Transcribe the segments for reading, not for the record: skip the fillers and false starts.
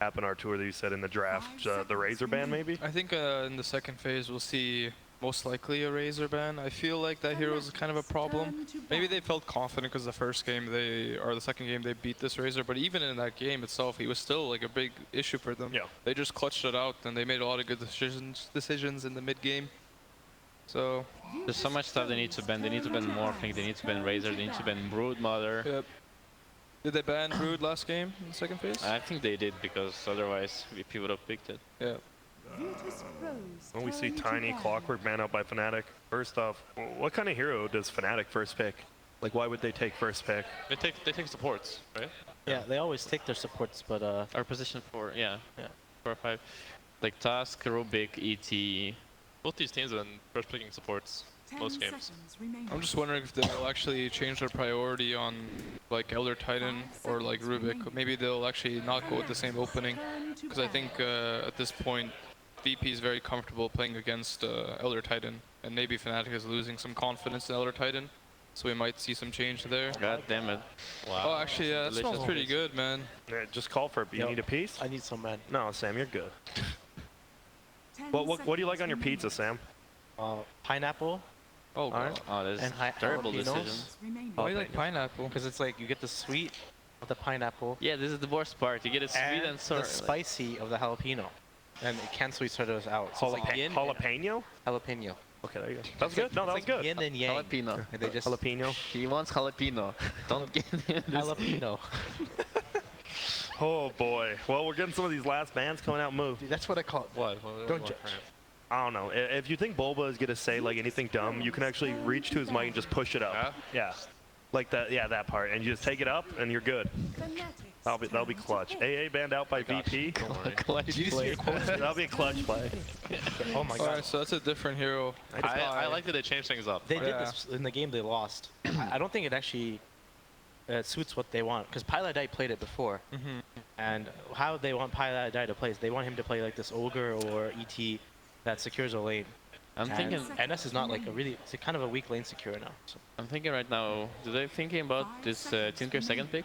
happen Artur that you said in the draft, the Razor ban maybe? I think in the second phase we'll see most likely a Razor ban. I feel like that hero is kind of a problem. Maybe they felt confident because the first game or the second game they beat this Razor, but even in that game itself, he was still like a big issue for them. Yeah. They just clutched it out and they made a lot of good decisions in the mid game. So there's so much stuff they need to ban. They need to ban Morphling, they need to ban Razor, they need to ban Broodmother. Yep. Did they ban Brood last game in the second phase? I think they did, because otherwise VP would have picked it. Yeah. When we see Tiny Clockwork ban out by Fnatic, first off, what kind of hero does Fnatic first pick? Like, why would they take first pick? They take supports, right? Yeah, they always take their supports, but our position 4, yeah, 4 or 5. Like Tusk, Rubik, ET. Both these teams have been first picking supports most games. I'm just wondering if they'll actually change their priority on like Elder Titan or like Rubik. Maybe they'll actually not go with the same opening, because I think at this point VP is very comfortable playing against Elder Titan, and maybe Fnatic is losing some confidence in Elder Titan, so we might see some change there. God damn it. Wow. Oh, actually, yeah, that smells pretty good, man. Yeah, just call for it. You need a piece? I need some, man. No, Sam, you're good. What do you like on your pizza, Sam? Pineapple. Oh, wow. Oh, that's and terrible jalapenos. decision. Why do you like pineapple? Because it's like you get the sweet of the pineapple. Yeah, this is the worst part. You get it sweet and sour. The spicy of the jalapeno. And it cancels each other out. So it's like yin Jalapeno? jalapeno. Okay, there you go. That's good. No, that was good. Yin and yang. Jalapeno. And they just Jalapeno. He wants jalapeno. Don't get in this. jalapeno. Oh boy. Well, we're getting some of these last bans coming out. Move. Dude, that's what I call it. What? Don't judge. I don't know. If you think Bulba is gonna say like anything dumb, you can actually reach to his mic and just push it up. Yeah. Like that. Yeah, that part, and you just take it up, and you're good. That'll be clutch. AA banned out by VP. Clutch play. That'll be a clutch play. Oh my god. Alright, so that's a different hero. I like that they changed things up. They did this in the game they lost. I don't think it actually suits what they want, because Piladite played it before. And how they want Piladite to play is they want him to play like this Ogre or ET that secures a lane. I'm thinking NS is not like it's a kind of a weak lane secure now. So. I'm thinking right now, do they thinking about this Tinker second pick?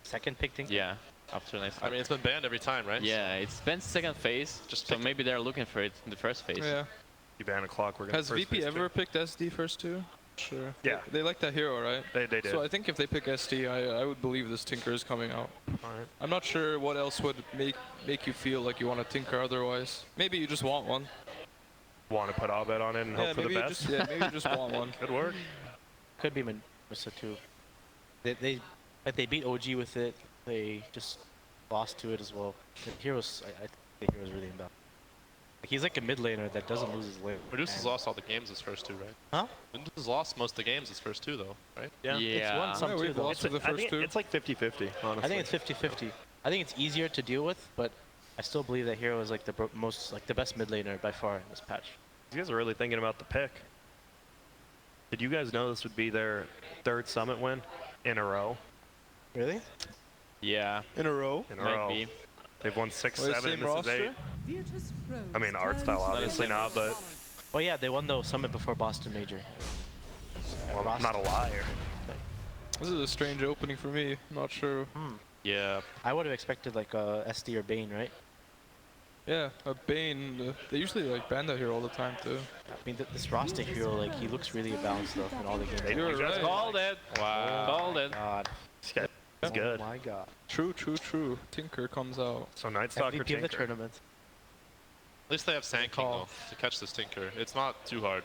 Second pick Tinker? Yeah, after nice. I mean, it's been banned every time, right? Yeah, it's been second phase, so maybe they're looking for it in the first phase. Yeah. You ban a clock. Has VP ever picked SD first too? Sure. Yeah. They like that hero, right? They did. So I think if they pick SD, I would believe this Tinker is coming out. Alright. I'm not sure what else would make you feel like you want a Tinker otherwise. Maybe you just want one. Want to put Abed on it and hope for the best? Maybe you just want one. Good work. Could be Marissa too. They beat OG with it. They just lost to it as well. The heroes, I think the hero's really imbalanced. Like, he's like a mid laner that doesn't lose his lane. Medusa's lost all the games his first two, right? Huh? Medusa's lost most of the games his first two, though, right? Yeah. It's won some too, we've though. lost the first two. It's like 50-50, honestly. I think it's 50-50. I think it's easier to deal with, but I still believe that hero is like the best mid laner by far in this patch. You guys are really thinking about the pick. Did you guys know this would be their third summit win in a row? Really? Yeah. In a row? In a Might row. be. They've won 6, Well, 7, same and this is 8. I mean, art style obviously not, but Oh yeah, they won the summit before Boston Major. well, I'm not a liar. This is a strange opening for me. I'm not sure. Yeah. I would have expected like SD or Bane, right? Yeah, a Bane. They usually like ban that hero all the time too. I mean, this roster hero, like he looks really balanced though in all the games. You're You guys right. Called it. Wow. Called it. God. This guy is good. Oh my god. True. Tinker comes out. So Night Stalker MVP of the Tinker. tournament. At least they have Sand King, Call. though, to catch this Tinker. It's not too hard.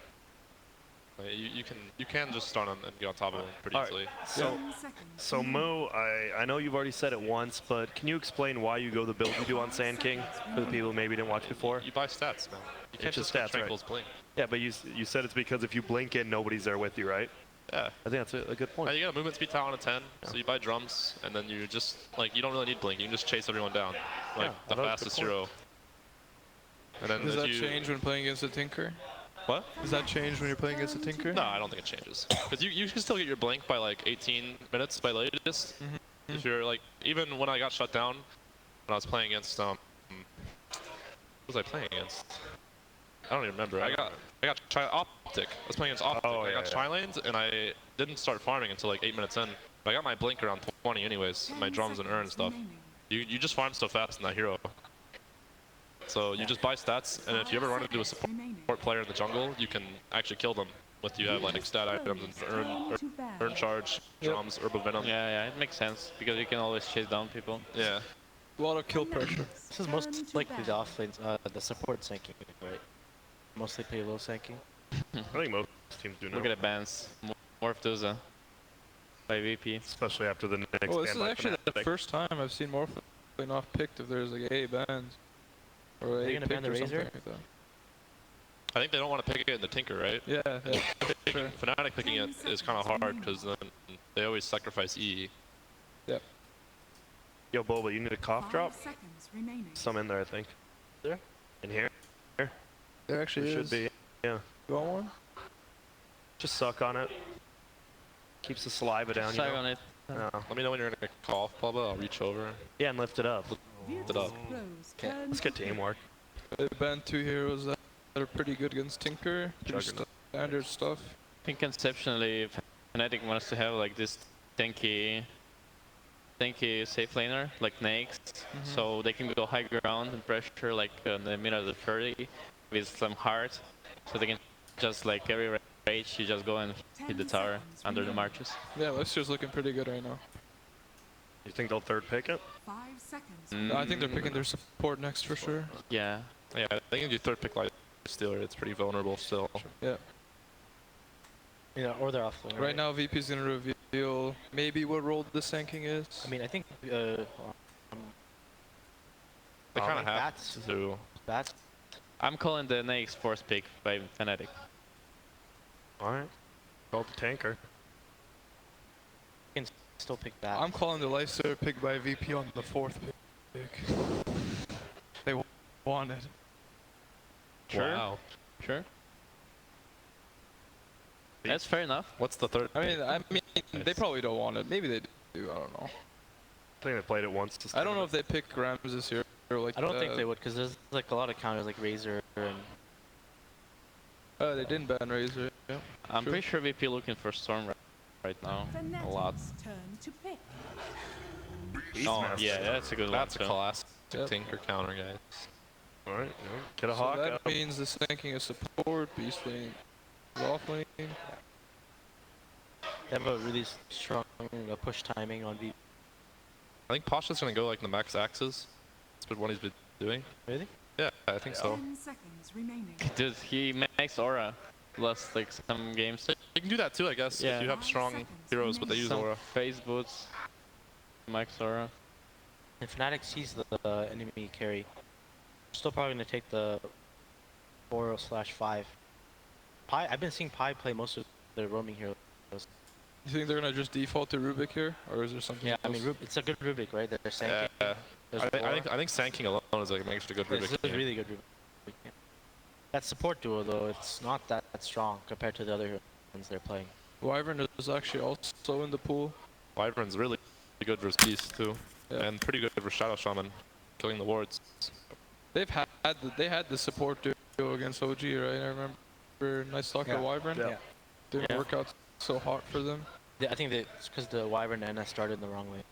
Like, you can just start on and get on top of him pretty Alright. easily. So Moo, I know you've already said it once, but can you explain why you go the build you do on Sand King for the people who maybe didn't watch before? You buy stats, man. You can't It's just just stats, right? Tranquil's blink. Yeah, but you said it's because if you blink in, nobody's there with you, right? Yeah. I think that's a good point. You got a movement speed tower on a 10, so you buy drums, and then you just, like, you don't really need blink. You can just chase everyone down, like, Yeah, the that's a good fastest point. hero. And then Does if that you... change when playing against a Tinker? What? Does that change when you're playing against a Tinker? No, I don't think it changes. Because you can still get your blink by, like, 18 minutes by latest. If you're, like, even when I got shut down, when I was playing against, what was I playing against? I don't even remember. I got Optic. I was playing against Optic. Oh, I yeah, got Tri-Lanes, and I didn't start farming until like 8 minutes in. But I got my blink around 20 anyways, my drums and urn and stuff. You just farm so fast in that hero. So you just buy stats, and if you ever run into a support player in the jungle, you can actually kill them with you have like stat items and earn charge, drums, herb of venom. Yeah, it makes sense because you can always chase down people. Yeah. A lot of kill pressure. This is most likely the offlanes, the support sinking, right? Mostly play low sinking. I think most teams do now. Look at the bans. More of DOTA by VP. Especially after the next Oh, this is ban by actually the Fnatic. first time I've seen Morphlane off picked if there's like 8 bans. Or Are they 8 gonna ban picked the or something Razor? like that. I think they don't want to pick it in the Tinker, right? Yeah, sure. Fnatic picking it is kind of hard because then they always sacrifice E. Yep. Yo, Boba, you need a cough drop? Seconds remaining. Some in there, I think. There? In here? There actually There is. should be. Yeah. You want one? Just suck on it. Keeps the saliva down, you Sag know? on it. No. Let me know when you're in a cough, Bubba. I'll reach over. Yeah, and lift it up. It up. Let's get teamwork. They banned 2 heroes that are pretty good against Tinker. Pretty Juggernaut. standard stuff. I think conceptually, Fnatic wants to have like this tanky safe laner, like Nax, so they can go high ground and pressure like in the middle of the 30 with some heart, so they can just like every rage you just go and hit the tower under the marches. Yeah, Leicester's looking pretty good right now. You think they'll third pick it? 5 seconds. No, I think they're picking their support next for sure. Yeah, Yeah, they can do third pick like Stealer. It's pretty vulnerable still. Yeah. Yeah, or they're offlane. Right now, VP's gonna reveal maybe what role the Sanking is. I mean, I think They kind of have bats. to. Bats. I'm calling the Nax fourth pick by Fnatic. Alright. Call the tanker. Can still pick bats. I'm calling the Leicester pick by VP on the 4th pick. They want it. Sure. Wow. Sure. That's fair enough. What's the third? I mean, they probably don't want it. Maybe they do. I don't know. I think they played it once. To I don't know if they pick Grams this year or like. I don't think they would, because there's like a lot of counters like Razor and They didn't ban Razor. Yeah. I'm True. pretty sure VP looking for Storm right now. A lot. Turn to pick. Oh, yeah, that's a good That's a one. classic Yep. Tinker counter, guys. Alright, get a So hawk that up. means the Sanking is support, Beast Lane, off lane. they have a really strong push timing on V. I think Pasha's gonna go like the max axes. That's what he's been doing. Really? Yeah, I think so. 10 seconds remaining. Dude, he makes aura. Last like some games. You can do that too, I guess, Yeah. if you have 5 strong seconds heroes, but they use Some aura. phase boots. Max aura. And Fnatic sees the enemy carry. Still probably gonna take the 4/5. Pi, I've been seeing Pi play most of the roaming heroes. You think they're gonna just default to Rubik here, or is there something Yeah, I else? mean it's a good Rubik, right? They're saying Yeah. there's I think Aura. Sanking alone is like makes it a good This Rubik is a game. really good Rubik. Yeah. That support duo though, it's not that strong compared to the other ones they're playing. Wyvern is actually also in the pool. Wyvern's really good versus Beast too, Yeah. and pretty good for Shadow Shaman, killing the wards. They had the support duo against OG, right? I remember Nice Talk Yeah. at Wyvern. Yeah. Didn't Yeah. work out so hot for them. I think it's because the Wyvern and NS started in the wrong way.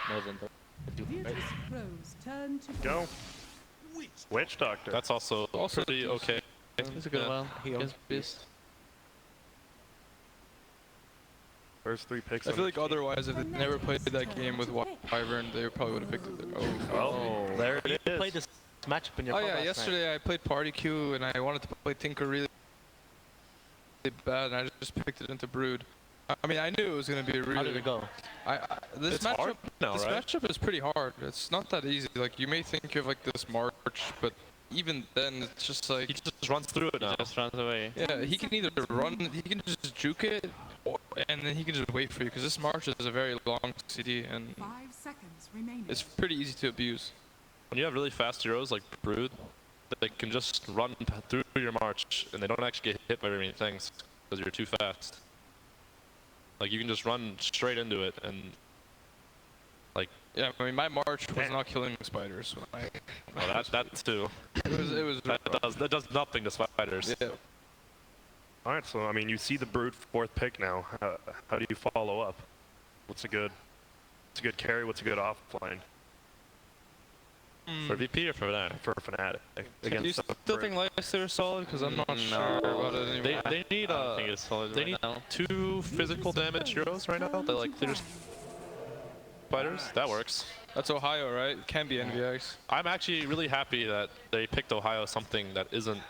More than the duo, right? Virtus Pros turn to Go. Witch Doctor. That's also pretty decent. okay. It's a good Yeah. one. He owns Against Beast. First 3 picks. I on feel the like team. otherwise, if they never played that game with Wyvern, they probably would have picked it. Oh, there it is. Played this matchup in your Oh club yeah, last yesterday I played Party Q and I wanted to play Tinker really bad, and I just picked it into Brood. I mean, I knew it was gonna be night. How did really. it go? This It's matchup, hard now, this right? matchup is pretty hard. It's not that easy. Like you may think you have like this march, but even then, it's just like He just runs through it now. Just runs away. yeah, he can either run, he can just juke it, and then he can just wait for you because this march is a very long CD and 5 seconds remaining. it's pretty easy to abuse. When you have really fast heroes like Brood, they can just run through your march and they don't actually get hit by very many things because you're too fast. Like you can just run straight into it and like Yeah, I mean my march was Damn. not killing spiders. When I, oh, that too. it was That does nothing to spiders. yeah. Alright, so I mean, you see the Brood 4th pick now. How do you follow up? What's a good carry? What's a good offline? For VP or for Fnatic? For Fnatic. Do you Against still think Leicester is solid? Because I'm not sure about it anymore. They need I don't think it's solid they right need now. 2 physical damage heroes right now. They like clear fighters. That works. That's Ohio, right? It can be NVX. I'm actually really happy that they picked Ohio something that isn't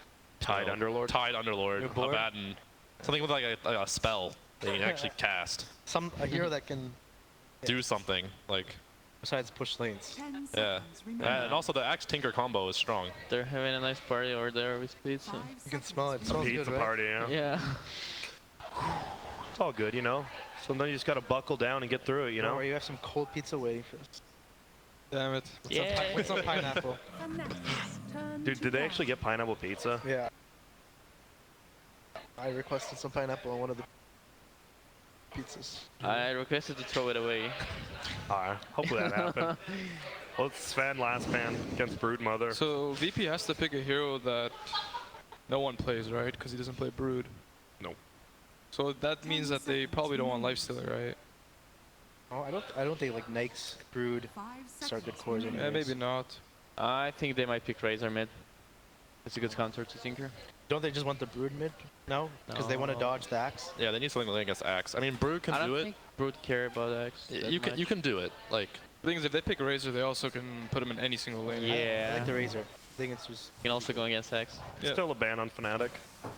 Tide Underlord. Tide Underlord, You're bored? Abaddon, something with like a spell they can actually cast, A hero that can, do something like. besides push lanes. 10 Yeah, seconds remaining. and also the Axe Tinker combo is strong. They're having a nice party over there with pizza. 5 You can seconds smell it. It A smells pizza good, right? party, yeah. Yeah. It's all good, you know. Sometimes you just gotta buckle down and get through it, you Don't know. worry, you have some cold pizza waiting for us. Damn it. With some pineapple. Fnatic's turn Dude, to did they battle. actually get pineapple pizza? Yeah. I requested some pineapple on one of the pizzas. I requested to throw it away. Alright, hopefully that happened. Well, it's Sven last man against Broodmother. So VP has to pick a hero that no one plays, right? Because he doesn't play Brood. No. So that means that they probably don't want Lifestealer, right? Oh, I don't think like Nyx, Brood, 5 start good seconds cores remaining. Yeah, anyways. maybe not. I think they might pick Razor mid. It's a good counter to Tinker. Don't they just want the Brood mid? No? Because they want to No. dodge the axe? Yeah, they need something against Axe. I mean, Brood can I don't do it. think Brood care about X. that You much. can do it. Like, The thing is, if they pick Razor, they also can put him in any single lane. I Yeah. like the Razor. I think it's just... You can also go against X. Yeah. Still a ban on Fnatic. I mean,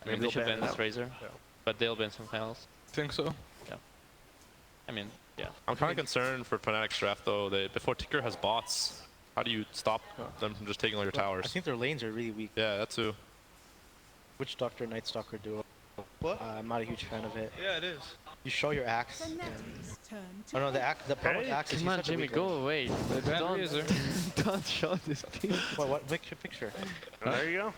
they they'll should ban ban it this out. Razor. Yeah. But they'll ban something else. Think so? I mean, yeah. I'm kind of concerned for Fnatic's draft though. Before Tinker has bots, how do you stop them from just taking all your I towers? think their lanes are really weak. Yeah, that too. Witch Doctor, Night Stalker duo. What? I'm not a huge fan of it. Yeah, it is. You show your axe. Fnatic's turn to Oh no, the problem with Hey, axe is Come he's on, such a Jimmy, weak go lane. away. They banned Don't, Razor. don't show this thing. What picture? There you go.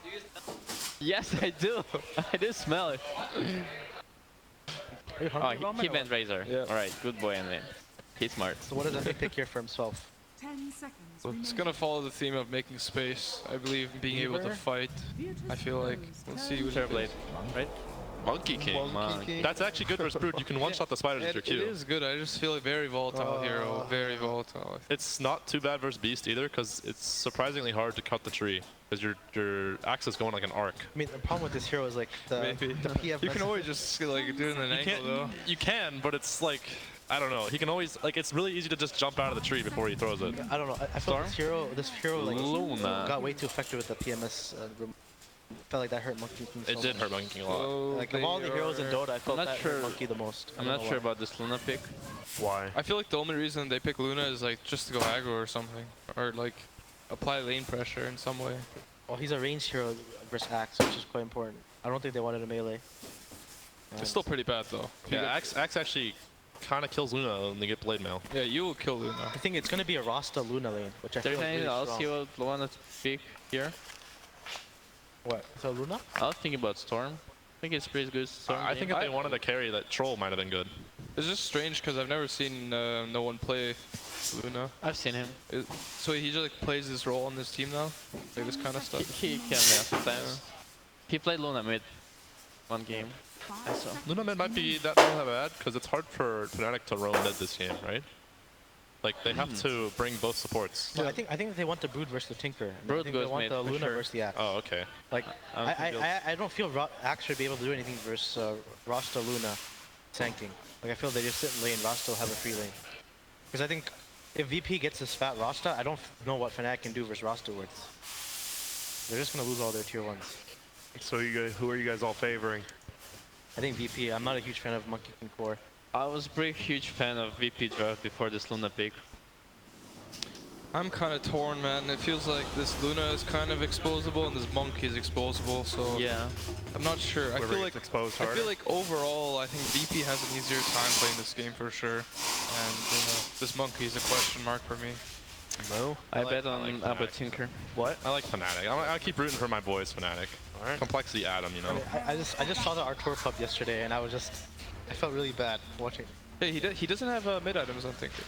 Yes, I do. I do smell it. Are you Oh, hungry, Ramen, he or- banned Razor. Yeah. Alright, good boy, Anvin. He's smart. So what does Envy pick here for himself? 10 seconds Well, it's remaining. gonna follow the theme of making space. I believe being able to Beaver? fight. I feel like we'll see what Terrorblade, right? Monkey King. Monkey. That's actually good versus Brood. You can one-shot the spiders with your It Q. is good. I just feel a very volatile hero. Very volatile. It's not too bad versus Beast either, because it's surprisingly hard to cut the tree, because your axe is going like an arc. I mean, the problem with this hero is like the Maybe. PF. You can always just like do it in an angle though. You can, but it's like, I don't know. He can always, like, it's really easy to just jump out of the tree before he throws it. I don't know. I felt Storm? this hero like Luna. got way too effective with the PMS. Felt like that hurt Monkey King so It did much. hurt Monkey King a lot. So Like of all the they heroes in are- Dota, I felt not that sure- hurt Monkey the most. I I'm don't not know sure why. about this Luna pick. Why? I feel like the only reason they pick Luna is like just to go aggro or something, or like apply lane pressure in some way. Well, he's a ranged hero versus Axe, which is quite important. I don't think they wanted a melee. It's still pretty bad though. Yeah, Axe actually kind of kills Luna when they get Blade Mail. Yeah, you will kill Luna. I think it's gonna be a Rasta Luna lane, which I There's feel like anything really else strong. you would want to pick here? What? So Luna? I was thinking about Storm. I think it's pretty good. Storm I think game. if they wanted to carry, that Troll might have been good. It's just strange because I've never seen no one play Luna. I've seen him. So he just like plays this role on this team now, like this kind of stuff. He can, yeah, sometimes. He played Luna mid one game. 5 I saw. seconds Luna mid might be remaining. that bad, because it's hard for Fnatic to roam mid this game, right? Like, they have to bring both supports. No, I think they want the Brood versus the Tinker. And I Brood think goes they want mid, the for Luna sure. versus the Axe. Oh, okay. Like I don't think I don't feel Axe should be able to do anything versus Rasta Luna tanking. Like I feel they just sit in lane, Rasta will have a free lane. Because I think if VP gets this fat Rasta, I don't know what Fnatic can do versus Rasta words. They're just gonna lose all their tier ones. So you guys, who are you guys all favoring? I think VP. I'm not a huge fan of Monkey King core. I was a pretty huge fan of VP draft before this Luna pick. I'm kind of torn, man. It feels like this Luna is kind of exposable and this Monkey is exposable, so Yeah. I'm not sure. I Whoever feel gets like exposed I harder. feel like overall, I think VP has an easier time playing this game for sure, and this Monkey is a question mark for me. No. I like- bet I on like Albert Fnatic. Tinker. What? I like Fnatic. I keep rooting for my boys, Fnatic. Alright. Complexity Adam, you know? I just saw the Artur Club yesterday, and I felt really bad watching. Hey, he doesn't have mid items on Tinker.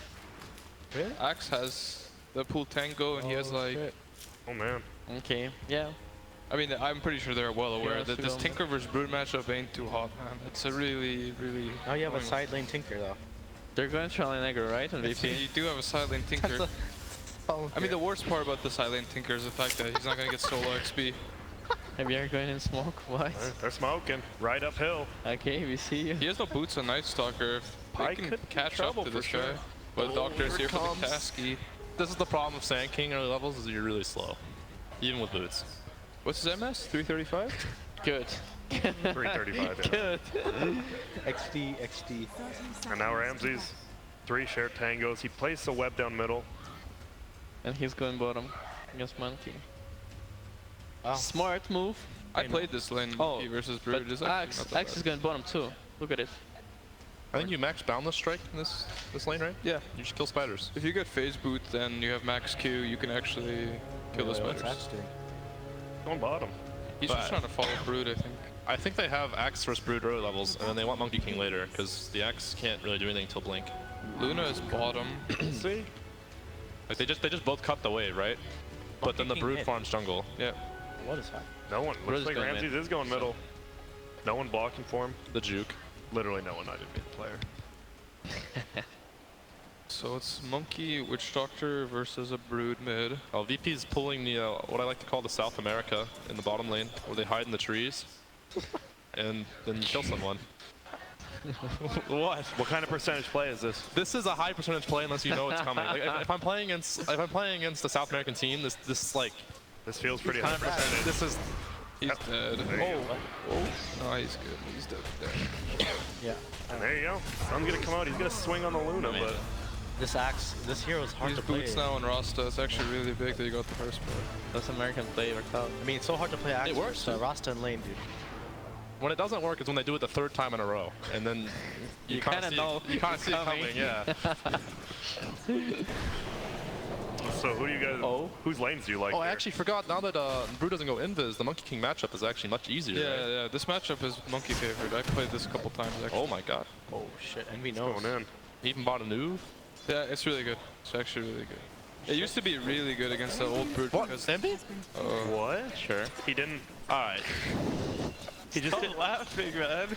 Really? Axe has the pool tango, and he has like. shit. Oh man. Okay, yeah. I mean, I'm pretty sure they're well aware Yeah, that this so- Tinker versus Brood matchup ain't too hot, man. It's a really. Now you have a annoying side lane Tinker though. They're going to try Negro, right? On one. VP. You do have a side lane Tinker. problem. I mean, the worst part about the side lane Tinker is the fact that he's not gonna get solo XP. Maybe you're going in smoke. What? They're smoking right uphill. Okay, we see you. He has no boots on Night Stalker. If I I can could be catch trouble up to for this sure. guy. But Doctor's here for comes. the Kasky. This is the problem of Sand King early levels is you're really slow, even with boots. What's his MS? 335? Good. 335. Yeah. Good. XD, XD. And now Ramsey's 3 shared tangos. He placed the web down middle. And he's going bottom against Monkey. Wow. Smart move. I played this lane Oh, versus but Brood. It's actually Axe, not that Axe is bad. going bottom too. Look at it. I think you max boundless strike in this lane, right? Yeah. You just kill spiders. If you get phase boot, then you have max Q. You can actually kill the What's spiders. Axe doing? Going bottom. He's just trying to follow Brood, I think. I think they have Axe versus Brood early levels, and then they want Monkey King later, because the Axe can't really do anything till Blink. Luna is bottom. See? Like they just both cut the wave, right? But then the King Brood mid. farms jungle. Yeah. What is happening? No one. Bro's Looks like going Ramsey's mid. is going middle. No one blocking for him. The juke. Literally no one. I didn't be the player. So it's Monkey, Witch Doctor versus a Brood mid. Oh, VP's pulling the what I like to call the South America in the bottom lane, where they hide in the trees, and then you kill someone. What? What kind of percentage play is this? This is a high percentage play unless you know it's coming. Like, if I'm playing against the South American team, this like This feels pretty high 100%. percentage. This is He's dead. There you go. No, he's good. He's dead. Yeah. And there you go. Sun's gonna come out. He's gonna swing on the Luna, but This Axe, this hero is hard He's to play. boots now on Rasta. It's actually really big that you got the first part. Those American play worked out. I mean, it's so hard to play Axe. It works, versus, Rasta and lane, dude. when it doesn't work is when they do it the 3rd time in a row, and then You kind kinda of know you kind of it's see it coming. coming. Yeah. so who do you guys? Oh. Whose lanes do you like? Oh, I here? actually forgot. Now that Brood doesn't go invis, the Monkey King matchup is actually much easier. Yeah, right? yeah. This matchup is Monkey favored. I played this a couple times actually. Oh my god. Oh shit, Envy knows. Going in. He even bought a new. Yeah, it's really good. It's actually really good. It used to be really good against the old Brood What? because Envy? What? Sure. He didn't. All right. He just didn't. laughing, man.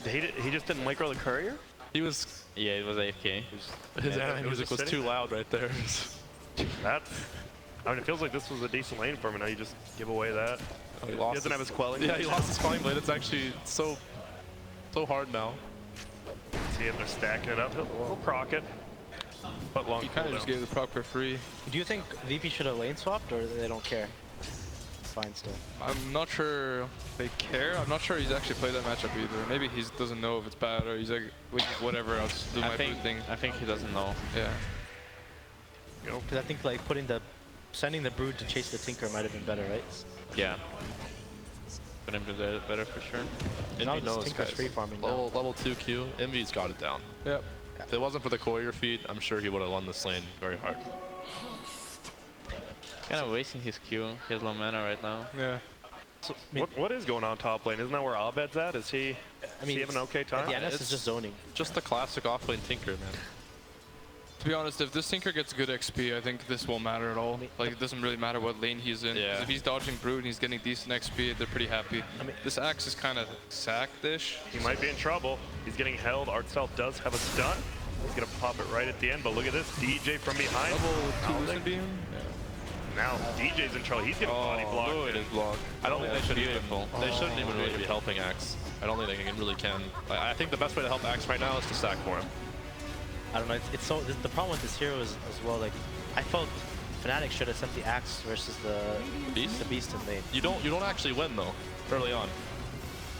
He just didn't micro the courier. He was. Yeah, it was AFK. His Yeah, anime it was music just was sitting too there. loud right there. That's. I mean, it feels like this was a decent lane for him, and now you just give away that. He He lost doesn't have his quelling. Yeah, he lost his Flying Blade. It's actually so hard now. See if they're stacking it up. He'll proc it. But long. he kind of just cooldown. gave the proc for free. Do you think VP should have lane swapped, or they don't care? It's fine still. I'm not sure they care. I'm not sure he's actually played that matchup either. Maybe he doesn't know if it's bad or he's like whatever. I'll just do my Brood thing. I think he doesn't know. Yeah. Because I think like sending the Brood to chase the Tinker might have been better, right? Yeah. Put him to do better for sure. Now Envy this knows, Tinker's guys. free farming now. Level 2 Q. Envy's got it down. Yep. If it wasn't for the courier feed, I'm sure he would have won this lane very hard. Kind of wasting his Q. He has low mana right now. Yeah. So what is going on top lane? Isn't that where Abed's at? Is he? I mean, is he having an okay time? Yeah, NS It's- is just zoning. Just the classic offlane Tinker, man. To be honest, if this Tinker gets good XP, I think this won't matter at all. Like, it doesn't really matter what lane he's in. 'Cause Yeah. if he's dodging Brood and he's getting decent XP, they're pretty happy. This Axe is kind of sacked-ish. He might be in trouble. He's getting held. Artcell does have a stun. He's gonna pop it right at the end. But look at this, DJ from behind. Level 2 Now Lucent Beam? Now DJ's in trouble. He's getting body blocked. Fluid is blocked. I don't think they should beautiful. even. They shouldn't even really be helping Axe. I don't think they really can. I think the best way to help Axe right now is to stack for him. I don't know. It's so the problem with this hero is as well. Like, I felt Fnatic should have sent the Axe versus the Beast? Beast in lane. You don't actually win though early on.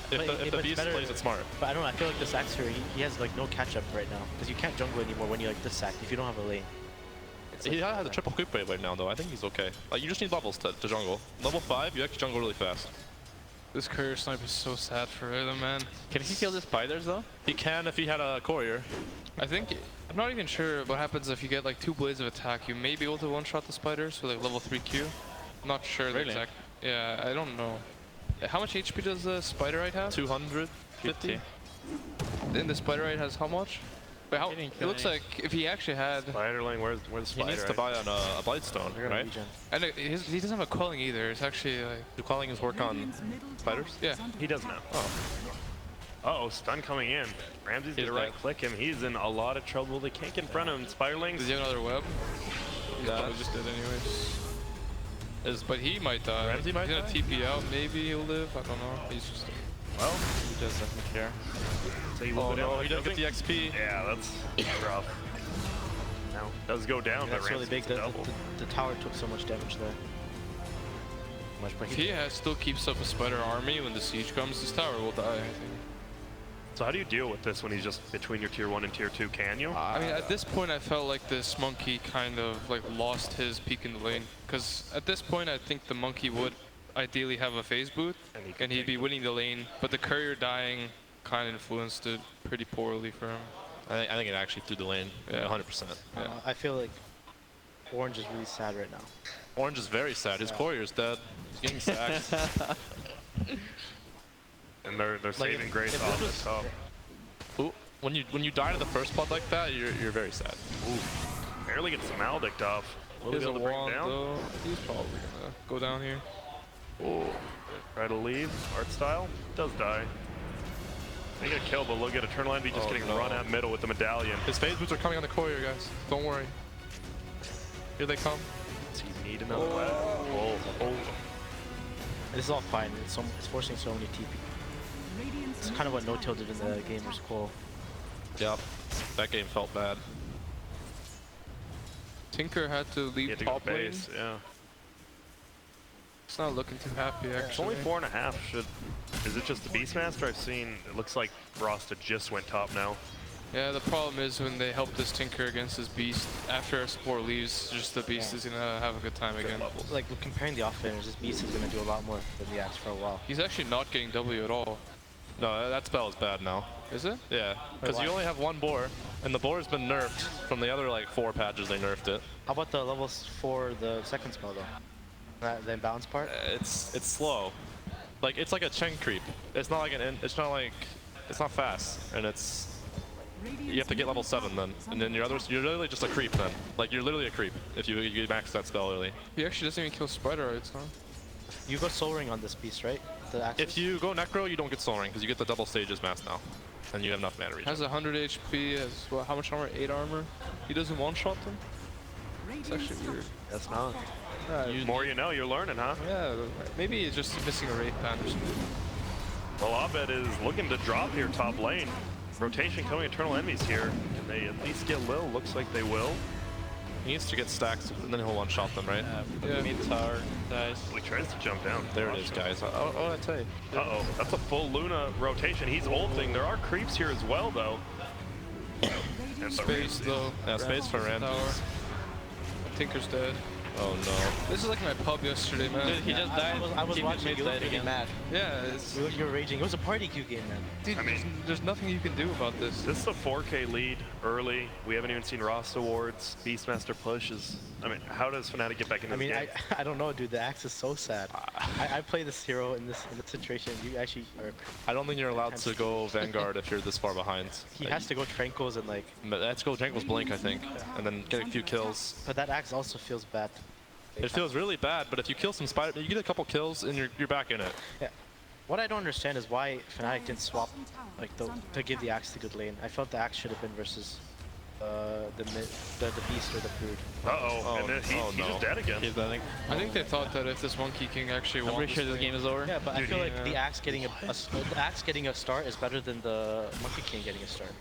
If But the it's Beast better- plays it smart. But I don't know. I feel like this Axe hero, he has like no catch up right now because you can't jungle anymore when you like this sack if you don't have a lane. It's He like- has a triple quick wave right now though. I think he's okay. Like you just need levels to jungle. Level 5, you actually jungle really fast. This courier snipe is so sad for him, man. Can he kill the spiders though? He can if he had a courier. I think, I'm not even sure what happens if you get like 2 blades of attack. You may be able to one-shot the spiders with like level 3 Q. I'm not sure the Really? exact. Yeah, I don't know. How much HP does the Spiderite have? 250. Then the Spiderite has how much? Wait, how, He didn't it kill looks any. like if he actually had, Spider lane. Where's the He spider? needs to buy on a Blightstone, They're gonna right? regen. and he doesn't have a quelling either. It's actually like, Do calling his work on spiders? yeah. He does now. Uh-oh, stun coming in. Ramsey's He's gonna right dead. click him. He's in a lot of trouble. They can't get in front of him. Spiderlings. Does he have another web? He's probably just dead anyways. But he might die. Ramsey might He's gonna die? TP out. Maybe he'll live. I don't know. He's just. Well, He just doesn't care. so he Oh will go no, down. he doesn't get the XP. Yeah, that's rough. Now does go down, but That's really Ramsey big. gets a double. The tower took so much damage there. If he still keeps up a spider army when the siege comes, this tower will die. I think. So how do you deal with this when he's just between your tier 1 and tier 2? Can you? I mean, at this point, I felt like this monkey kind of like lost his peak in the lane. Because at this point, I think the monkey would ideally have a phase boot, and he'd be winning the lane. But the courier dying kind of influenced it pretty poorly for him. I think it actually threw the lane. Yeah. 100%. Yeah. I feel like Orange is really sad right now. Orange is very sad. His courier's dead. He's getting sacked. And they're saving Grace if off this the top. Ooh, when you die to the first blood like that, you're very sad. Ooh, barely gets the Maledict off. Will he He be has a able to bring wand it down? though. He's probably gonna go down here. Oh, try to leave. Art style does die. They get a kill, but look at Eternal Envy just Oh, getting no. run at middle with the medallion. His phase boots are coming on the courier, guys. Don't worry. Here they come. Does he need another weapon? Oh, oh. This is all fine. It's forcing so many TP. It's kind of what No-Till did in the game was cool. Yep. That game felt bad. Tinker had to He leave had to go top lane. base, yeah. It's not looking too happy actually. It's only 4.5. Is it just the Beastmaster? I've seen, it looks like Rasta just went top now. Yeah, the problem is when they help this Tinker against this Beast, after our support leaves, just the Beast is gonna have a good time again. Like comparing the offlaners, this Beast is gonna do a lot more than the Axe for a while. He's actually not getting W at all. No, that spell is bad now. Is it? Yeah, because why? you only have one boar, and the boar's been nerfed from the other like 4 patches. They nerfed it. How about the levels for the second spell though? The imbalance part? It's slow. Like it's like a Chen creep. It's not like it's not fast, and you have to get level 7 then, and then you're literally just a creep then. Like you're literally a creep if you max that spell early. He actually doesn't even kill Spider Rights, huh? You go Soul Ring on this Beast, right? The Axis? If you go Necro, you don't get Soul Ring because you get the double stages mass now, and you have enough mana reach. Has 100 HP, has what, how much armor? 8 armor. He doesn't one-shot them? It's actually weird. That's not. More You know, you're learning, huh? yeah, maybe he's just missing a Wraith Pan or something. Well, Abed is looking to drop here top lane. Rotation coming, Eternal Enemies here. Can they at least get Lil? Looks like they will. He needs to get stacks, and then he'll one-shot them, right? Yeah. Mid tower dies. He tries to jump down. There it is, guys. Oh, I tell you. Uh-oh, that's a full Luna rotation. He's ulting. There are creeps here as well, though. And Space though. Yeah, space for Ram. Tower. Tinker's dead. Oh no. This is like my pub yesterday, man. Dude, he just died. I was Team watching mid you died getting again. mad. Yeah, it's, You were raging. It was a party queue game, man. dude, I mean- there's nothing you can do about this. This is a 4K lead early. We haven't even seen Ross awards. Beastmaster push is. I mean, how does Fnatic get back in this I mean, game? I don't know, dude. The Axe is so sad. I play this hero in this situation. You actually are. I don't think you're allowed to go Vanguard if you're this far behind. He has to go Tranquils and like. But let's go Jankel's Blink, I think, and then get a few kills. But that Axe also feels bad. It feels really bad, but if you kill some spider, you get a couple kills and you're back in it. Yeah. What I don't understand is why Fnatic didn't swap like to give the Axe to good lane. I felt the Axe should have been versus the Beast or the Brood. Uh-oh, and then he's no. just dead again. He's dying. I think they thought that if this Monkey King actually I'm won pretty sure this lane- game is over. Yeah, but I Dude, feel like yeah. the Axe getting the Axe getting a start is better than the Monkey King getting a start.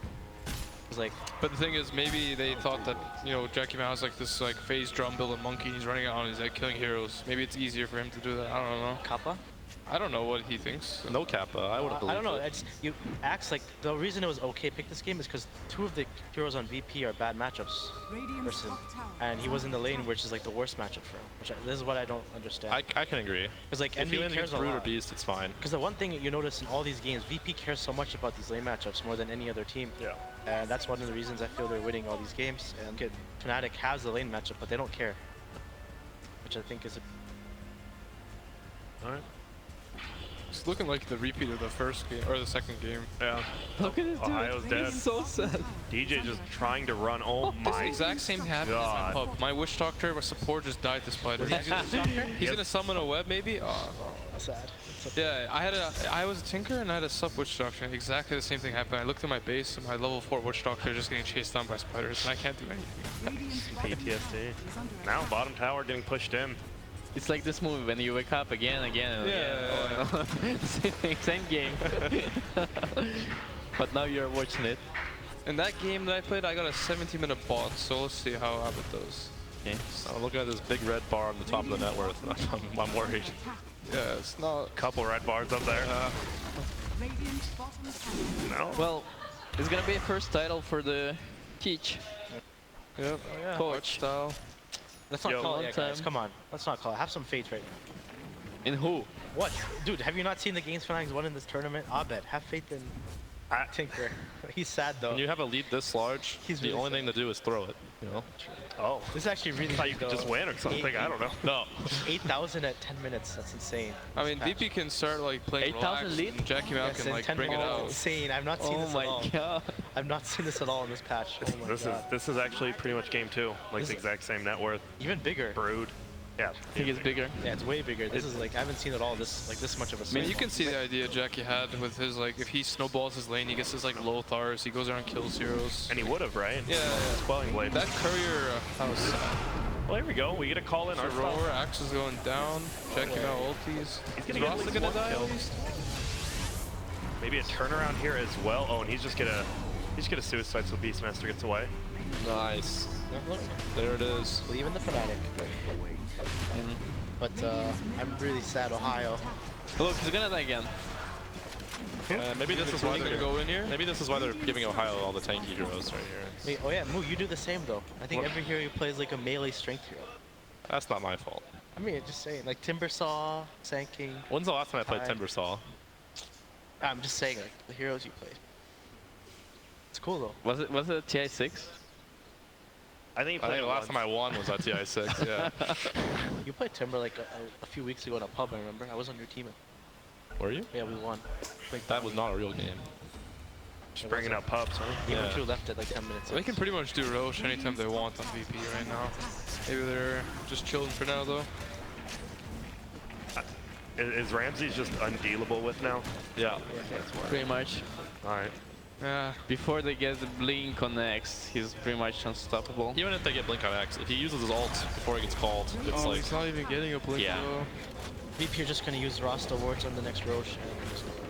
It's like But the thing is, maybe they thought that, you know, Jackie Mao has like this like phase drum build and monkey, and he's running out and he's like killing heroes. Maybe it's easier for him to do that. I don't know. Kappa. I don't know what he thinks. No Kappa, I would have I believed don't know. it. It's you Axe like the reason it was okay pick this game is because 2 of the heroes on VP are bad matchups versus him, and he was in the lane, which is like the worst matchup for him. This is what I don't understand. I can agree. Because like If Envy you land cares against a Brood or lot. Beast, it's fine. Because the one thing you notice in all these games, VP cares so much about these lane matchups more than any other team. Yeah. And that's one of the reasons I feel they're winning all these games. And Fnatic has the lane matchup, but they don't care. Which I think is a... All right. It's looking like the repeat of the first game or the second game. Yeah. Look at this dude. Ohio's dead. He's so sad. DJ just trying to run. Oh This my. exact same happened in God. my pub. My Witch Doctor, my support just died to spider. He's gonna summon a web maybe? Oh. Sad. Yeah, I was a Tinker and I had a sub Witch Doctor. Exactly the same thing happened. I looked at my base and my level 4 Witch Doctor just getting chased down by spiders and I can't do anything. PTSD. Now bottom tower getting pushed in. It's like this movie when you wake up again, again, and Yeah. again. Same thing, same game. But now you're watching it. In that game that I played, I got a 17-minute bot, so let's see how it does. Okay. I'm looking at this big red bar on the top of the net worth. I'm worried. Yeah, it's not. Couple red bars up there. No. Well, it's gonna be a first title for the Teach. Yep. Coach. Style. Let's not Yo, call it long yet, guys. time. Come on. Let's not call it. Have some faith right now. In who? What? Dude, have you not seen the games Fnatic's won in this tournament? Abed, have faith in Tinker. He's sad though. When you have a lead this large, He's the really only thing to do is throw it. You know? Oh. This is actually really Thought you big, could just though. win or something. I don't know. No. 8,000 at 10 minutes. That's insane. I mean, VP can start like playing 8,000 relaxed lead? and Jackie Mount Yes, can in like 10 bring it minutes. out. Insane. I've not seen Oh this my at all. god. I've not seen this at all in this patch. Oh my god. This is actually pretty much game 2. Like This the is- exact same net worth. Even bigger. Brood. Yeah. I think it's bigger. Yeah, it's way bigger. This is like I haven't seen it all this much of a I swing. mean, you can see the idea Jackie had with his like, if he snowballs his lane, he gets his like Lothars, he goes around and kills heroes. And he would have, right? Yeah, yeah. Quelling Blade. That courier, that was sad. Well, here we go. We get a call in our So Roar, Axe is going down, Jackie Mount ultis. He's Is gonna get at Rasta least gonna one die kill. at least? Maybe a turnaround here as well. Oh, and he's just gonna suicide so Beastmaster gets away. Nice. Look, There it is. believe in the Fnatic. But I'm really sad, Ohio. Look, he's gonna die again. Maybe this is why Really they're gonna go in here? Maybe this is why they're giving Ohio all the tanky heroes right here. Wait, oh yeah, Moo, you do the same though. I think What? every hero plays like a melee strength hero. That's not my fault. I mean, just saying, like Timbersaw, Sand King. When's the last time I played Hi. Timbersaw? I'm just saying, like the heroes you played. It's cool though. Was it TI6? I think he I played think it the last time I won was at TI6. Yeah. You played Timber like a few weeks ago in a pub. I remember. I was on your team. Were you? Yeah, we won. Like, That was not a real game. Just bringing out pups, huh? Game Yeah. 2 left at like 10 minutes. They can pretty much do Roche anytime they want on VP right now. Maybe they're just chilling for now though. Is Ramsey's just undealable with now? Yeah. Pretty much. All right. Yeah. Before they get the blink on X, he's pretty much unstoppable. Even if they get Blink on X, if he uses his ult before he gets called, it's Oh, like... he's not even getting a blink Yeah. though. VP are just gonna use Rasta wards on the next Roche.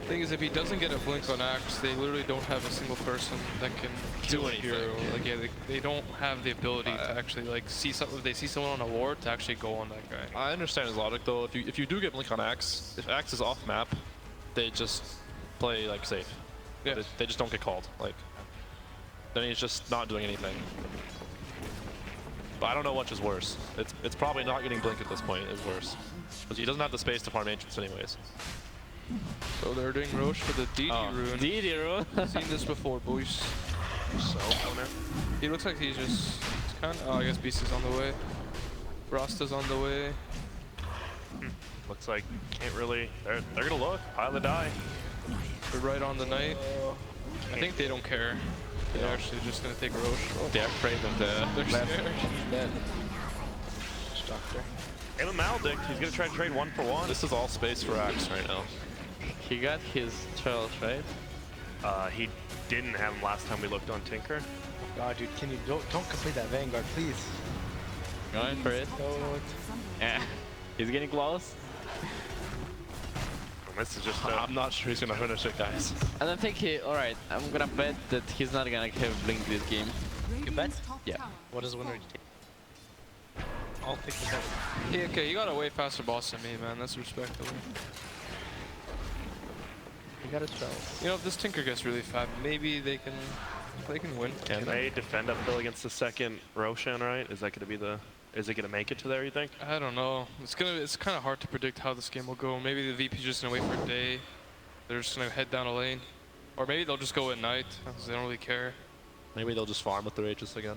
Thing is, if he doesn't get a blink on Axe, they literally don't have a single person that can Do kill a anything. hero. Like, yeah, they don't have the ability to actually like see some. If they see someone on a ward, to actually go on that guy. I understand his logic though. If you do get Blink on Axe, if Axe is off map, they just play like safe. Yeah. They just don't get called. Like, then he's just not doing anything. But I don't know which is worse. It's probably not getting Blink at this point is worse. Because he doesn't have the space to farm Ancients anyways. So they're doing Roche for the DD Oh. rune. DD rune. Seen this before, boys. So, opponent. He looks like he's just kind of. Oh, I guess Beast is on the way. Rasta's on the way. Looks like can't really. They're gonna look. Pile the die. They're right on the knight. I think they don't care. They're actually just gonna take Roche. Oh, They're afraid of the... they're scared. Dead. Doctor. Hey, Maldict. He's gonna try to trade 1-for-1. This is all space for Axe right now. He got his trials, right? He didn't have him last time we looked on Tinker. God, dude, can you don't complete that Vanguard, please? Going for it. Don't. Yeah. He's getting close. And this is just I'm not sure he's gonna finish it, guys. I don't think he. Alright, I'm gonna bet that he's not gonna have blink this game. You bet? Yeah. What is winner take? I'll take the bet. Yeah, okay, you got a way faster boss than me, man. That's respectable. You got a trials. You know, if this Tinker gets really fat, maybe they can win. Can they defend uphill against the second Roshan, right? Is that gonna be the? Is it gonna make it to there? You think? I don't know. It's kind of hard to predict how this game will go. Maybe the VP's just gonna wait for a day. They're just gonna head down a lane, or maybe they'll just go at night because they don't really care. Maybe they'll just farm with their Aegis again.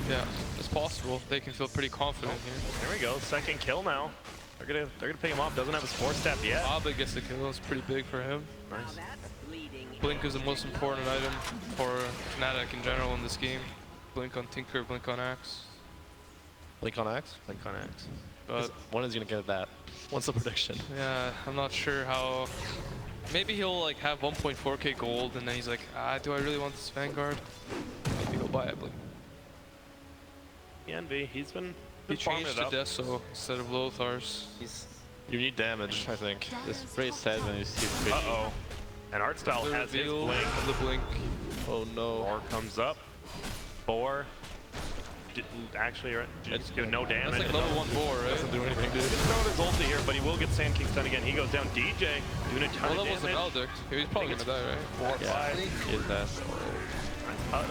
Yeah, it's possible. They can feel pretty confident here. There we go. Second kill now. They're gonna pick him off. Doesn't have his 4-step yet. Abe gets the kill. It's pretty big for him. Nice. Blink is the most important item for Fnatic in general in this game. Blink on Tinker, Blink on Axe. Blink on Axe? Blink on X. But When is he gonna get that? What's the prediction? yeah, I'm not sure how. Maybe he'll like have 1.4k gold and then he's like, do I really want this Vanguard? Maybe he'll buy a Blink. Envy, he's been He farming changed it to up. Deso instead of Lothar's. You need damage, I think. It's pretty sad when you see it. Uh-oh. And Artstyle The has his reveal blink. of the Blink. Oh no. 4 comes up. 4. Actually, just do no damage. That's like level 1 boar, right? Doesn't do anything, dude. He's throwing his ulti here, but he will get Sand King stun again. He goes down. DJ doing a ton What of level's the damage. Maledict? He's probably gonna die, right? 4, Yeah, 5. is that.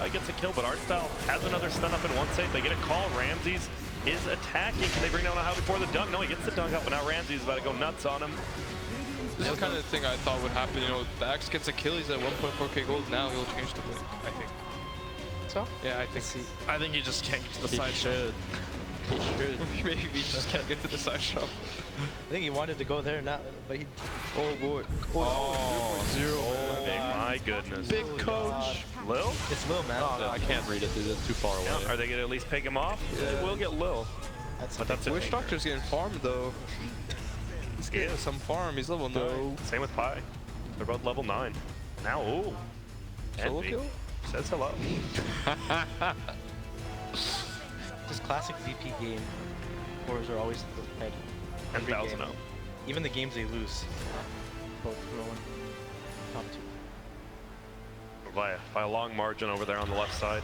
I gets a kill, but Artstyle has another stun up in one save. They get a call. Ramses is attacking. Can they bring down a how before the dunk? No, he gets the dunk up, but now Ramses is about to go nuts on him. This is the kind of thing I thought would happen. You know, the Axe gets a kill. He's at 1.4k gold. Now he'll change to Blink, I think. So? Yeah, I think. I think he just can't get to the He side should. He should. Maybe he just can't get to the side shop. I think he wanted to go there now, but he. Oh boy. Oh, 0. oh my goodness. Big coach. Lil? It's Lil, man. Oh, no, I can't read it, dude. It's too far away. Yeah. Are they going to at least pick him off? They will get Lil. But that's it. Witch Doctor's getting farmed though. He's getting some farm. He's level 9. Same with Pi. They're both level 9. Now, ooh. Solo Envy kill? says hello. Just classic VP game. Cores are always ahead. And Every 1,000 game. up. Even the games they lose. Both rolling. Top 2. By a long margin over there on the left side.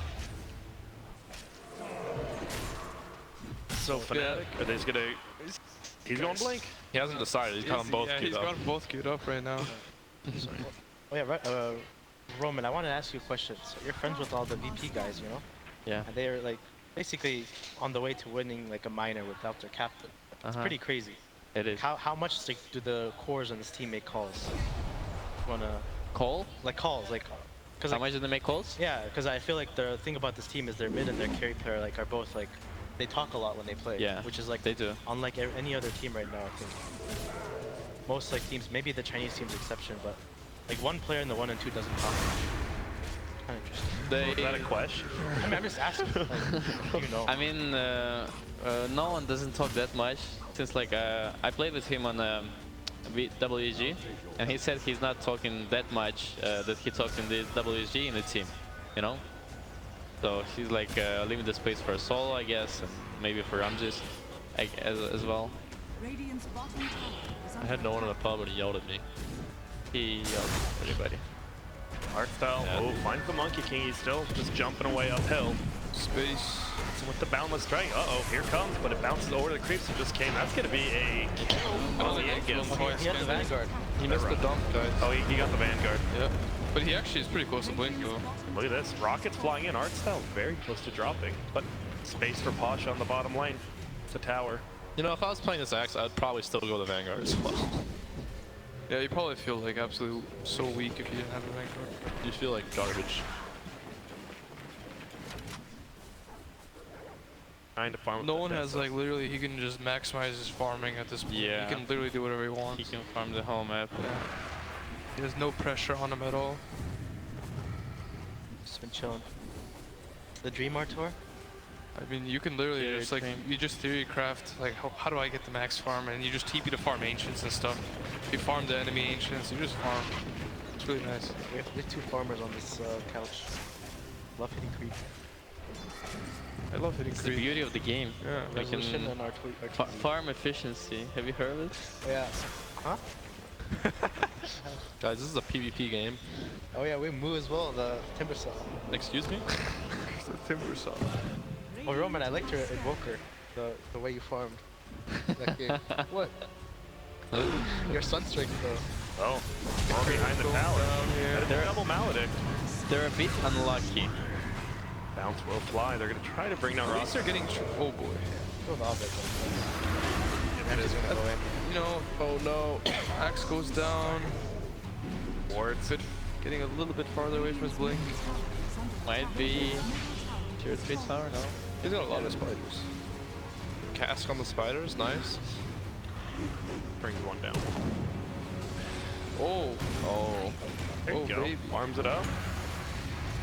So Fnatic, are they just gonna? He's going Blink. He hasn't decided. He's got them both Yeah, queued he's up. got them both queued up right now. Oh yeah, right. Roman, I want to ask you a question. So you're friends with all the VP guys, you know? Yeah. And they're like basically on the way to winning like a minor without their captain. It's pretty crazy. It is. How much like, do the cores on this team make calls? Wanna Call? like calls like? Cause How like, much do they make calls? yeah, because I feel like the thing about this team is their mid and their carry player like are both like they talk a lot when they play. Yeah, Which is like they do. unlike any other team right now. I think most like teams, maybe the Chinese team's exception, but like one player in the 1 and 2 doesn't talk much. Kind of interesting. Is that a question? I mean, I'm just asking. Like, you know. I mean, no one doesn't talk that much since like I played with him on WEG, and he said he's not talking that much that he talks in the WEG in the team, you know. So he's like leaving the space for solo, I guess, and maybe for Ramses as well. Radiant's bottom tower is I had no one in the pub, but he yelled at me. He yells at everybody. Artstyle, Yeah. oh, finds the Monkey King. He's still just jumping away uphill. Space. So with the boundless strike, uh-oh, here comes, but it bounces over the creeps who just came. That's gonna be a kill on the Yankees. He has the Vanguard. He missed the dump, guys. Oh, he got the Vanguard. Yeah. But he actually is pretty close to Blink though. Look at this, rockets flying in. Artstyle very close to dropping, but space for Posh on the bottom lane. It's a tower. You know, if I was playing this Axe, I'd probably still go the Vanguard as well. Yeah, you probably feel like absolutely so weak if you didn't have a Vanguard. You feel like garbage. Trying to farm. No one has like literally, he can just maximize his farming at this point. Yeah. He can literally do whatever he wants. He can farm the whole map. Yeah. He has no pressure on him at all. Just been chilling. The Dream Art Tour? I mean, you can literally Theory just like, train. you just theory craft, like, how do I get the max farm? And you just TP to farm ancients and stuff. You farm the enemy ancients, you just farm. It's really nice. We have 2 farmers on this couch. Love hitting creep. I love hitting It's the creep. beauty of the game. Yeah. We Resolution can and our farm efficiency. Have you heard of it? Yeah. Huh? Guys, this is a PvP game. Oh yeah, we move as well, the Timber Saw. Excuse me? The timber saw. Oh Roman, I liked your Invoker. The way you farmed that game. What? Your Sunstrike though. Oh, more behind the tower. They're double Maledict. They're a bit unlucky. Bounce will fly. They're gonna try to bring down At Ross. least they're getting, oh boy. Go the Ovid. Ramsey's gonna go in. You know, oh no. Axe goes down. Wards. Getting a little bit farther away from his blink. Might be tier 3 tower, no? He's got a lot of spiders. Cask on the spiders, nice. Brings one down. Oh. Oh. There you Oh, go. baby. Arms it up.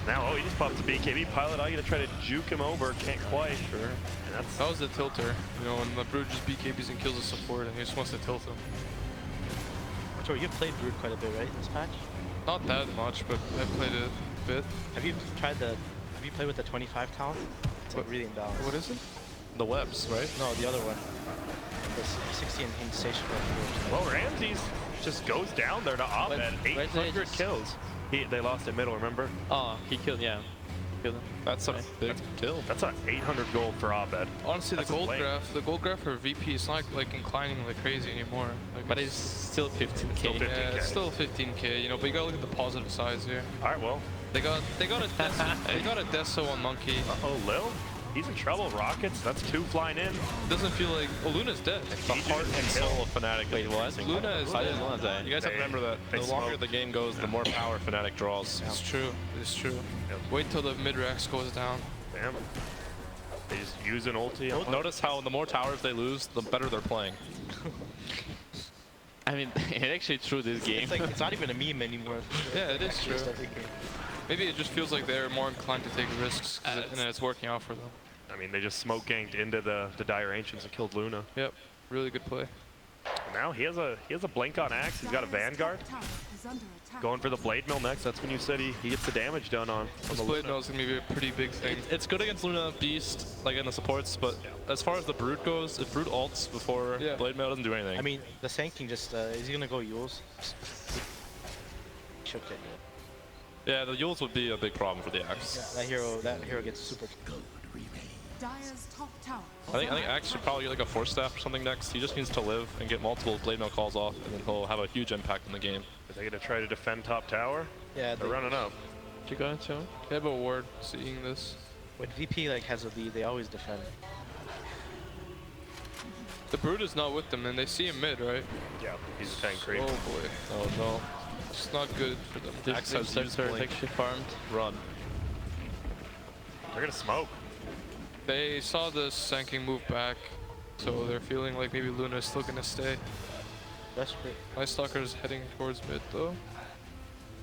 Now, oh, he just pops a BKB. Pilot, I gotta try to juke him over. Can't quite. Sure. And that's That was the tilter. You know, when the Brood just BKBs and kills the support and he just wants to tilt him. Joe, you've played Brood quite a bit, right? This patch. Not that much, but I've played it a bit. Have you played with the 25 talent? It's like really imbalanced. What is it? The webs, right? No, the other one. The 60 and insatiable. well, Ramses just goes down there to Abed. Wait, 800 kills. They lost at middle, remember? Oh, he killed, yeah. Killed him. That's a Nice. big kill. That's an 800 gold for Abed. Honestly, That's the gold lame. graph for VP is not like inclining like crazy anymore. Like, But it's still 15k. Still 15K. yeah, it's still 15k, you know. But you gotta look at the positive sides here. All right, well. They got a Deso on Monkey. Oh, Lil? He's in trouble. Rockets, that's 2 flying in. Doesn't feel like Luna's dead. The heart and soul of Fnatic. Wait, what? Luna is How dead. did Luna die? You guys have to remember that They the longer smoke. the game goes, the more power Fnatic draws. It's true. It's true. Yep. Wait till the mid-rax goes down. Damn. They just use an ulti. Notice how the more towers they lose, the better they're playing. I mean, it actually true this game. It's like it's not even a meme anymore. Yeah, it is true. Just every game. Maybe it just feels like they're more inclined to take risks, and then it's working out for them. I mean, they just smoke ganked into the Dire Ancients and killed Luna. Yep, really good play. Now he has a blink on Axe. He's got a Vanguard. Going for the Blade Mill next. That's when you said he gets the damage done on This the Blade Luna. Mill is gonna be a pretty big thing. It's good against Luna Beast, like in the supports, but as far as the Brood goes, if Brood ults before Yeah. Blade Mail doesn't do anything. I mean, the Sand King just is he gonna go Yules? Shook it. yeah, the Yules would be a big problem for the Axe. Yeah, that hero gets super. Dire's top tower. I think Axe should probably get like a Force Staff or something next. He just needs to live and get multiple Blade Mail calls off, and then he'll have a huge impact in the game. Are they gonna try to defend top tower? Yeah, They're running up. You got it too? They have a ward seeing this. when VP like has a lead, they always defend. The Brood is not with them, and they see him mid, right? Yeah, he's a tank creep. Oh boy, Oh no. it's not good for them. This Axe has used sector is Blink. actually farmed. Run. They're gonna smoke. They saw the Sand King move back, so they're feeling like maybe Luna is still gonna stay. Desperate. My Stalker's heading towards mid though.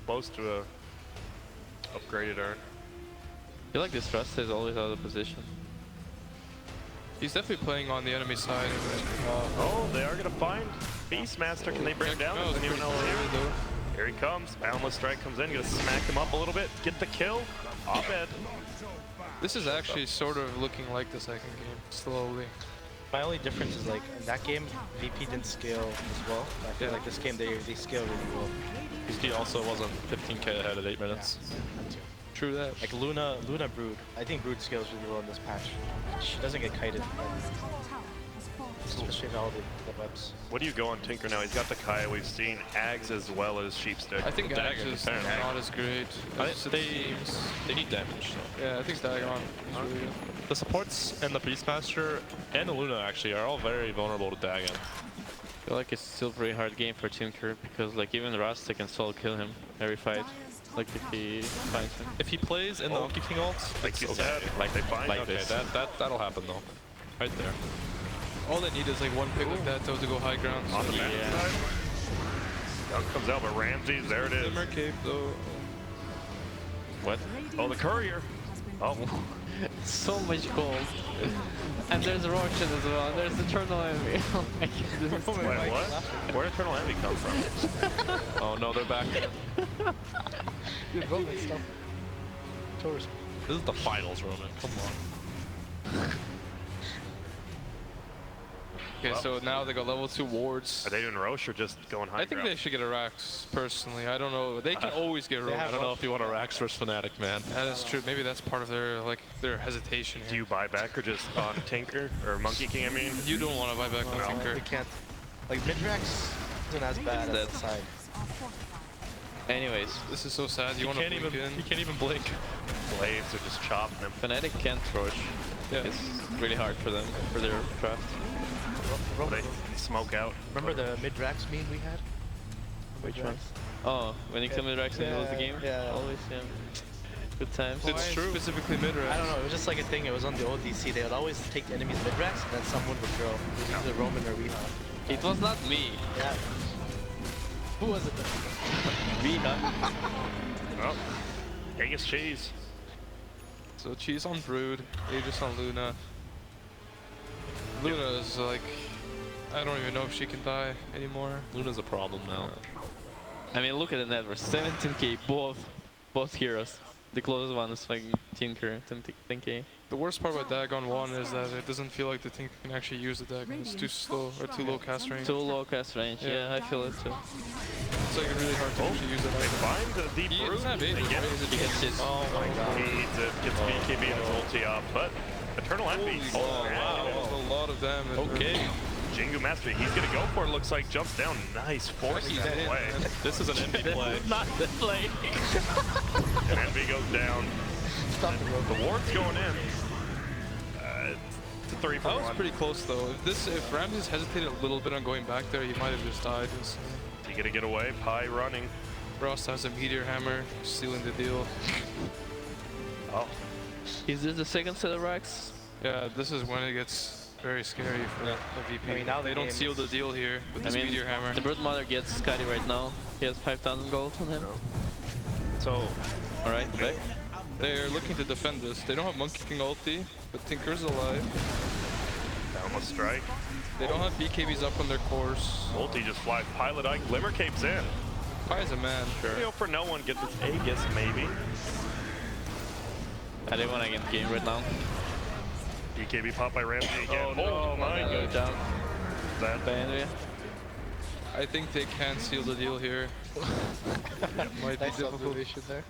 Close to a upgraded urn. I feel like this Rust is always out of position. He's definitely playing on the enemy side. Oh, they are gonna find Beastmaster. Can they bring him down? That was Doesn't even pretty know where early, he is. though. Here he comes. Boundless Strike comes in. Gonna smack him up a little bit. Get the kill. Abed. This is actually sort of looking like the second game, slowly. My only difference is like in that game, VP didn't scale as well. I feel Yeah. like this game they scale really well. He also wasn't 15k ahead at 8 minutes. True that. Like Luna Brood. I think Brood scales really well in this patch. She doesn't get kited, Dire's top tower has fallen. especially with all the webs. What do you go on Tinker now? He's got the Kaya. We've seen Ags as well as Sheepstick. I think Dagon is apparently. not as great. I as think it seems. they need damage. So. Yeah, I think Dagon is really good. The supports and the Beastmaster and the Luna actually are all very vulnerable to Dagon. I feel like it's still a pretty hard game for Tinker because like even Rust can solo kill him every fight. Dire's top Like if he finds him. If he plays in the Monkey King ult, Like it's you okay. said, like they find like okay, this. That'll happen though. Right there. All they need is like one pick like that though to go high ground. on the So back Yeah. side. Dunk comes out, but Ramses, there it is. Shimmer Cape though. What? Oh, the courier. has been Oh, So much gold. And there's a Roshan as well, and there's Eternal Envy. Oh my goodness. wait, what? Where did Eternal Envy come from? Oh no, they're back. Dude, Roman stuff. Tourist. This is the finals, Roman. Come on. Okay, so now they got level 2 wards. Are they doing Roche or just going high I think ground? they should get a Rax, personally. I don't know. They can always get Rogue. I don't know if you want to Rax versus Fnatic, man. That is true. Maybe that's part of their their hesitation Do here. you buy back or just on Tinker or Monkey King? I mean, You don't want to buy back on We Tinker. can't. Like Midrex isn't as bad as the side. are fortified. Anyways, This is so sad. You He want to can't blink even. in. He can't even blink. blades are just chopping them. Fnatic can't Rosh. Yeah. It's really hard for them, for their craft. They smoke out. Remember the Midrex meme we had? Which Midrex? one? Oh, when you kill Midrax and lose the game? yeah. Always, yeah. Good times. Why It's true. Specifically mid I don't know, it was just like a thing, it was on the old DC, they would always take the enemy's Midrex and then someone would throw. It was either Roman or Riha. It was not me. Yeah. Who was it? Me, huh? Oh, Vegas cheese. So Cheese on Brood, Aegis on Luna. Luna is like, I don't even know if she can die anymore. Luna's a problem now. I mean, look at the net worth. 17k, both heroes. The closest one is like Tinker, 10k. The worst part about Dagon 1 is that it doesn't feel like the thing can actually use the Dagon. It's too slow, or too low cast range. Too low cast range, yeah, I feel it too. It's like really hard to actually use it. They find the deep He root. doesn't have They Aegis, get right? it. Is it He gets his. Oh my god. He needs it. Gets BKB and his ulti off, but Eternal Envy. Holy wow, that was a lot of damage. Okay. Jingu Mastery. He's gonna go for it. Looks like jumps down. Nice force He's that in, play. man. This is an envy play. Not the play. And Envy goes down. The ward's going in. It's a 3 for That 1. was pretty close though. If Ramses hesitated a little bit on going back there, he might have just died. Is he gonna get away? Pi running. Ross has a Meteor Hammer, sealing the deal. Oh. Is this the second set of racks? Yeah, this is when it gets very scary for the VP. I mean, now they the don't game seal is- the deal here with I this mean, Meteor Hammer. the Brood Mother gets Scotty right now. He has 5,000 gold on him. So, Alright, back. They're looking to defend this. They don't have Monkey King ulti, but Tinker's alive. down with strike. They don't have BKBs up on their course. Ulti just flies. Pilot Eye. Glimmer capes in. Pai's a man. You know, for no one gets its Aegis, maybe. I didn't want to get game right now. BKB pop by Ramsey again. Oh my god. god. That Envy. I think they can seal the deal here. Might be Nice difficult. observation there.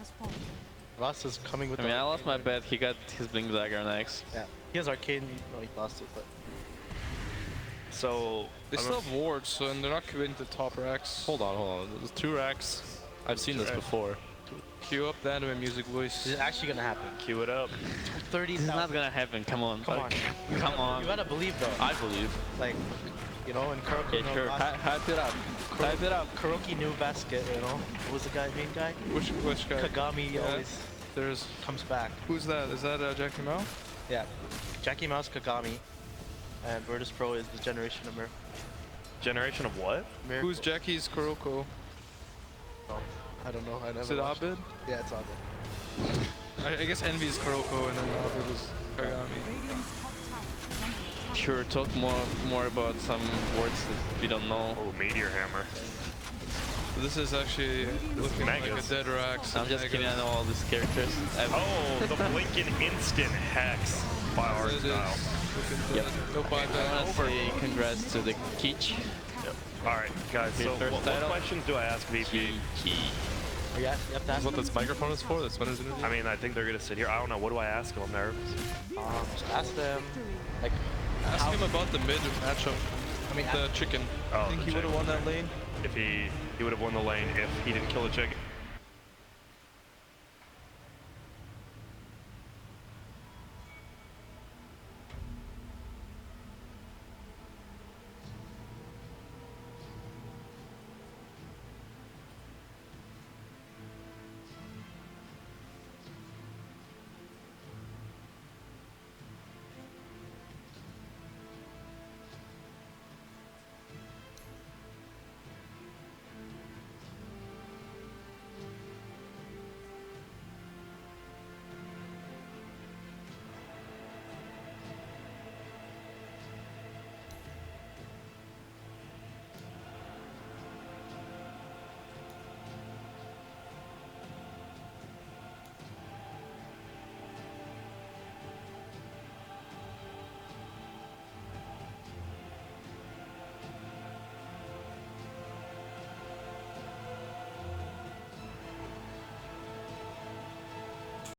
Ross is coming with I mean, the I lost my bet. He got his Blink Dagger next. Yeah. He has Arcane. No, he lost it, but... so They still have wards, so and they're not committing to top racks. Hold on. There's 2 racks. I've seen this before. Cue up the anime music voice. Is it actually gonna happen? Cue it up. 30,000. This is not gonna happen. Come on. Come on. Come on. You gotta believe though. I believe. Like, you know, in Kuroko Okay, no sure. Basket, Hype it up. Hype it up. Kuroki new basket, you know. What was the guy, main guy? Which guy? Kagami always There's comes back. who's that? Is that Jackie Mao? Yeah. Jackie Mouse, Kagami, and Virtus Pro is the generation of Generation of what? Miracle. Who's Jackie's Kuroko? I don't know. I never Is it watched Abed? Yeah, it's Abed. I guess Envy's Kuroko and then Abed is Kagami. Sure, talk more about some words that we don't know. Oh, Meteor Hammer. This is actually looking like a Megas. dead Rax. I'm just kidding. I know all these characters. Oh, the blinking instant hex by our It is style. looking Yep. dead. No I buyback. want to say congrats to the Keech. All right, guys. So, First what title. questions do I ask VP? Oh, yeah, you have to ask What them. this microphone is for? That's Winner's Interview? I mean, I think they're gonna sit here. I don't know. What do I ask them? I'm nervous. Just ask them. Like, Ask him about the mid matchup. I mean, The chicken. Oh, I think the he would have chicken. won that lane. If he would have won the lane if he didn't kill the chicken.